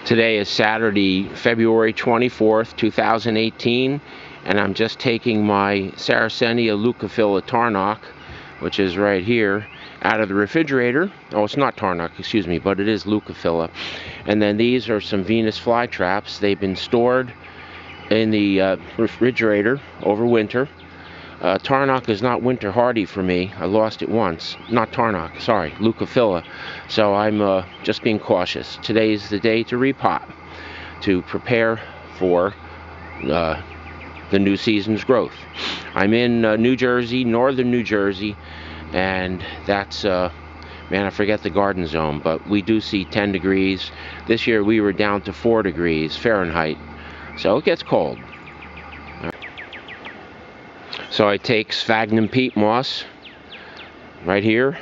Today is Saturday, February 24th, 2018, and I'm just taking my Sarracenia leucophila tarnock, which is right here, out of the refrigerator. Oh, it's not tarnock, excuse me, but it is leucophila. And then these are some Venus flytraps. They've been stored in the refrigerator over winter. Tarnock is not winter hardy for me. I lost it once. Not tarnock, sorry, leucophila. So I'm just being cautious. Today's the day to repot, to prepare for the new season's growth. I'm in New Jersey, northern New Jersey, and that's, man, I forget the garden zone, but we do see 10 degrees. This year we were down to 4 degrees Fahrenheit, so it gets cold. So I take sphagnum peat moss right here.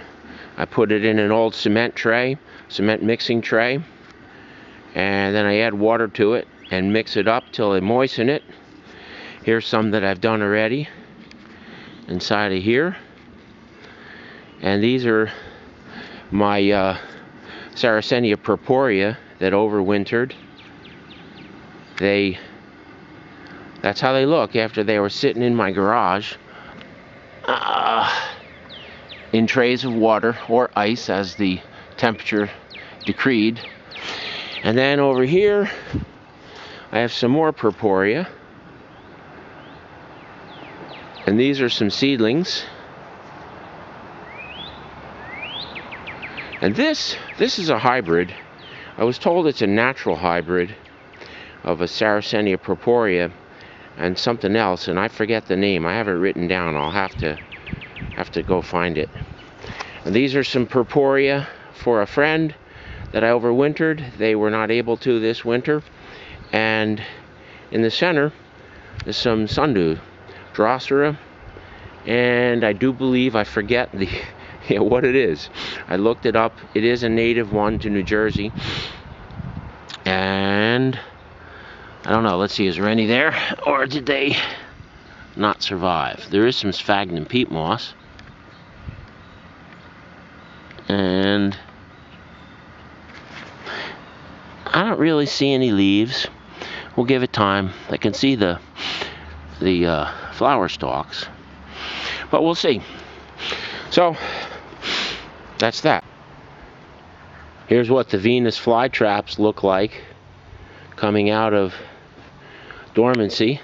I put it in an old cement mixing tray, and then I add water to it and mix it up till I moisten it. Here's some that I've done already inside of here, and these are my Sarracenia purpurea that overwintered. That's how they look after they were sitting in my garage in trays of water or ice as the temperature decreed. And then over here I have some more purpurea, and these are some seedlings. And this is a hybrid. I was told it's a natural hybrid of a Sarracenia purpurea and something else, and I forget the name. I have it written down. I'll have to go find it. And these are some purpurea for a friend that I overwintered. They were not able to this winter. And in the center is some sundew, Drosera, and I do believe, I forget the what it is. I looked it up. It is a native one to New Jersey, and I don't know, let's see, is there any there, or did they not survive? There is some sphagnum peat moss, and I don't really see any leaves. We'll give it time. I can see the flower stalks, but we'll see. So that's that. Here's what the Venus flytraps look like coming out of dormancy.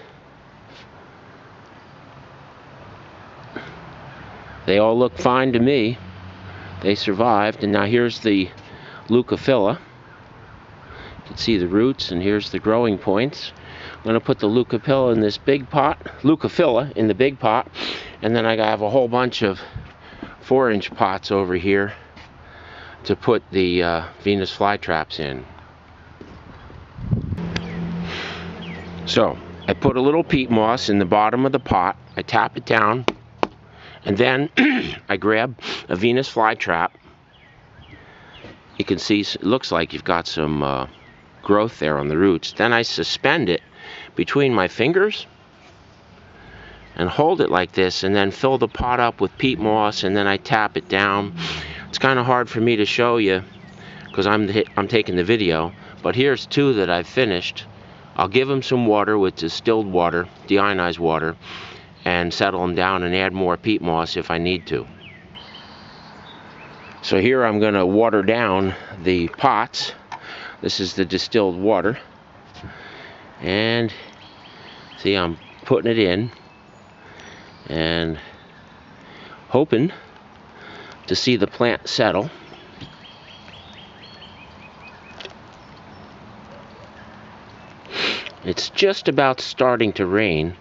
They all look fine to me. They survived. And now here's the leucophila. You can see the roots, and here's the growing points. I'm going to put the leucophila in this big pot, leucophila in the big pot, and then I have a whole bunch of 4-inch pots over here to put the Venus flytraps in. So I put a little peat moss in the bottom of the pot. I tap it down, and then I grab a Venus flytrap. You can see it looks like you've got some growth there on the roots. Then I suspend it between my fingers and hold it like this, and then fill the pot up with peat moss, and then I tap it down. It's kind of hard for me to show you because I'm taking the video, but here's 2 that I've finished. I'll give them some water with distilled water, deionized water, and settle them down and add more peat moss if I need to. So here I'm going to water down the pots. This is the distilled water, and see, I'm putting it in and hoping to see the plant settle. It's just about starting to rain.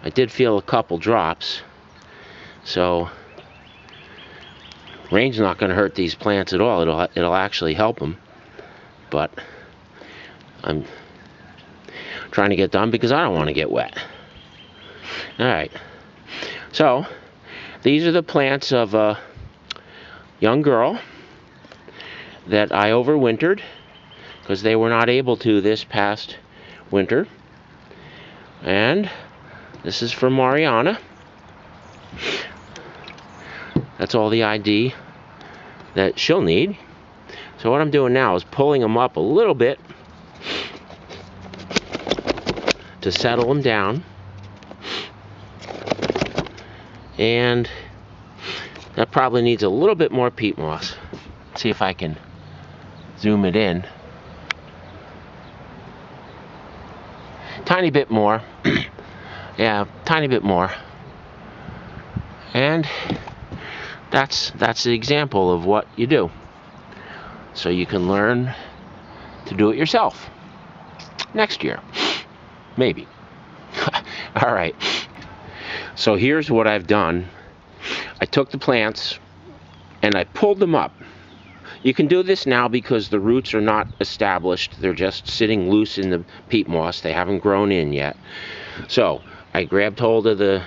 I did feel a couple drops, so rain's not going to hurt these plants at all. It'll actually help them, but I'm trying to get done because I don't want to get wet. Alright, so these are the plants of a young girl that I overwintered because they were not able to this past winter. And this is for Mariana. That's all the ID that she'll need. So what I'm doing now is pulling them up a little bit to settle them down. And that probably needs a little bit more peat moss. Let's see if I can zoom it in. Tiny bit more. Yeah, tiny bit more. And that's the example of what you do. So you can learn to do it yourself next year. Maybe. All right. So here's what I've done. I took the plants and I pulled them up. You can do this now because the roots are not established. They're just sitting loose in the peat moss. They haven't grown in yet. So I grabbed hold of the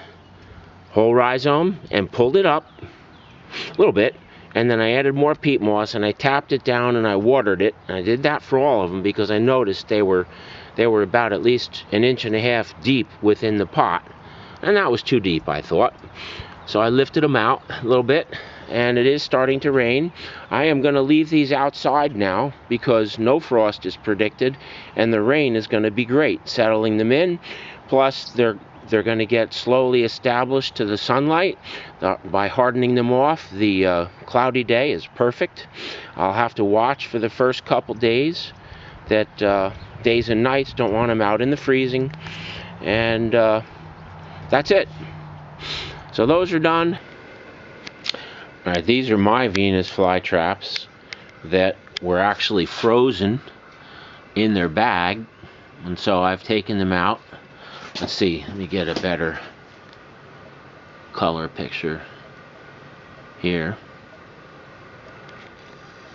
whole rhizome and pulled it up a little bit. And then I added more peat moss and I tapped it down and I watered it. And I did that for all of them because I noticed they were about at least 1.5 inches deep within the pot. And that was too deep, I thought. So I lifted them out a little bit, and it is starting to rain. I am going to leave these outside now because no frost is predicted, and the rain is going to be great, settling them in. Plus, they're going to get slowly established to the sunlight by hardening them off. The cloudy day is perfect. I'll have to watch for the first couple days that days and nights, don't want them out in the freezing. And that's it. So those are done. All right, these are my Venus flytraps that were actually frozen in their bag. And so I've taken them out. Let's see, let me get a better color picture here.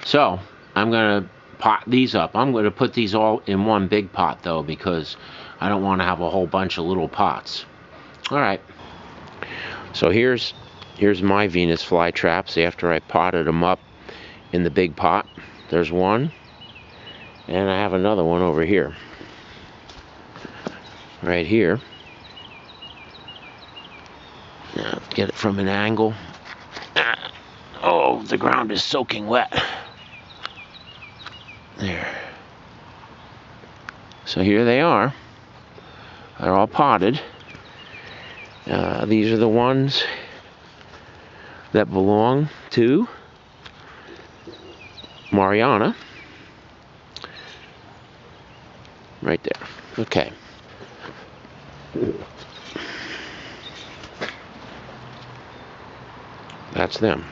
So I'm going to pot these up. I'm going to put these all in one big pot though, because I don't want to have a whole bunch of little pots. All right. So here's my Venus flytraps after I potted them up in the big pot. There's one, and I have another one over here. Right here. Now, get it from an angle. Oh, the ground is soaking wet. There. So here they are. They're all potted. These are the ones that belong to Mariana. Right there. Okay. That's them.